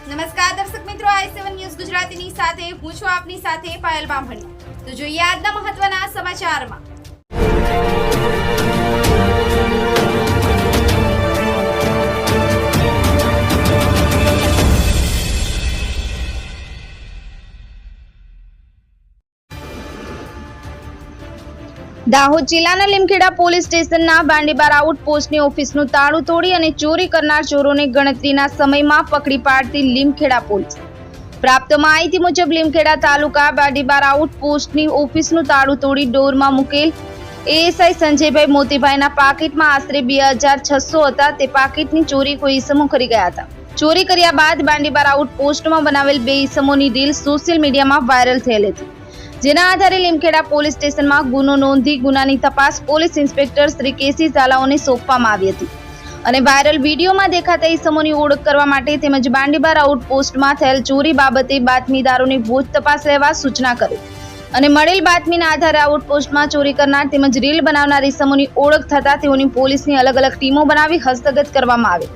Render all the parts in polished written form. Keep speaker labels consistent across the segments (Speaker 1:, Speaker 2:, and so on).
Speaker 1: નમસ્કાર દર્શક મિત્રો, i7 ન્યૂઝ ગુજરાતીની સાથે હું છું આપની સાથે પાયલ બામણી। તો જોઈએ આજના મહત્વના સમાચારમાં। દાહોદ જિલ્લાના લીમખેડા પોલીસ સ્ટેશનના બાંડીબાર આઉટપોસ્ટની ઓફિસનું તાળું તોડી અને ચોરી કરનાર ચોરોને ગણતરીના સમયમાં પકડી પાડતી લીમખેડા પોલીસ। પ્રાપ્ત માહિતી મુજબ લીમખેડા તાલુકા બાંડીબાર આઉટપોસ્ટની ઓફિસનું તાળું તોડી ડોરમાં મૂકેલ એએસઆઈ સંજયભાઈ મોતીભાઈના પાકીટમાં આશરે 2600 હતા। તે પાકીટની ચોરી કોઈ ઈસમો કરી ગયા હતા। ચોરી કર્યા બાદ બાંડીબાર આઉટપોસ્ટમાં બનાવેલ 2 ઈસમોની રીલ સોશિયલ મીડિયામાં વાયરલ થયેલ હતી, જેના આધારે લીમખેડા પોલીસ સ્ટેશનમાં ગુનો નોંધી ગુનાની તપાસ પોલીસ ઇન્સ્પેક્ટર શ્રી કેસી ઝાલાઓને સોંપવામાં આવી હતી અને વાયરલ વિડીયોમાં દેખાતા ઈસમોની ઓળખ કરવા માટે તેમજ બાંડીબાર આઉટપોસ્ટમાં થયેલ ચોરી બાબતે બાતમીદારોની બોધ તપાસ લેવા સૂચના કરી અને મળેલ બાતમીના આધારે આઉટપોસ્ટમાં ચોરી કરનાર તેમજ રીલ બનાવનાર ઈસમોની ઓળખ થતા તેઓની પોલીસની અલગ અલગ ટીમો બનાવી હસ્તગત કરવામાં આવી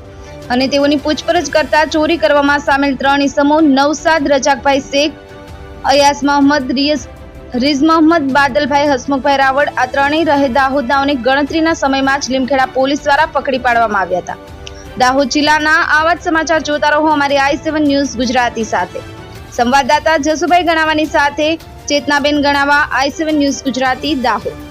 Speaker 1: અને તેઓની પૂછપરછ કરતા ચોરી કરવામાં સામેલ 3 ઈસમો નવસાદ રજાકભાઈ શેખ, અયાસ મોહમ્મદ, રીઝ મોહમ્મદ, બાદલભાઈ હસમુખભાઈ રાવળ આ ત્રણેય રહે દાહોદનાઓને ગણતરીના સમયમાં જ લીમખેડા પોલીસ દ્વારા પકડી પાડવામાં આવ્યા હતા। દાહોદ જિલ્લાના આવા જ સમાચાર જોતા રહો અમારી i7 ન્યૂઝ ગુજરાતી સાથે। સંવાદદાતા જસુભાઈ ગણાવાની સાથે ચેતનાબેન ગણાવા, i7 ન્યૂઝ ગુજરાતી, દાહોદ।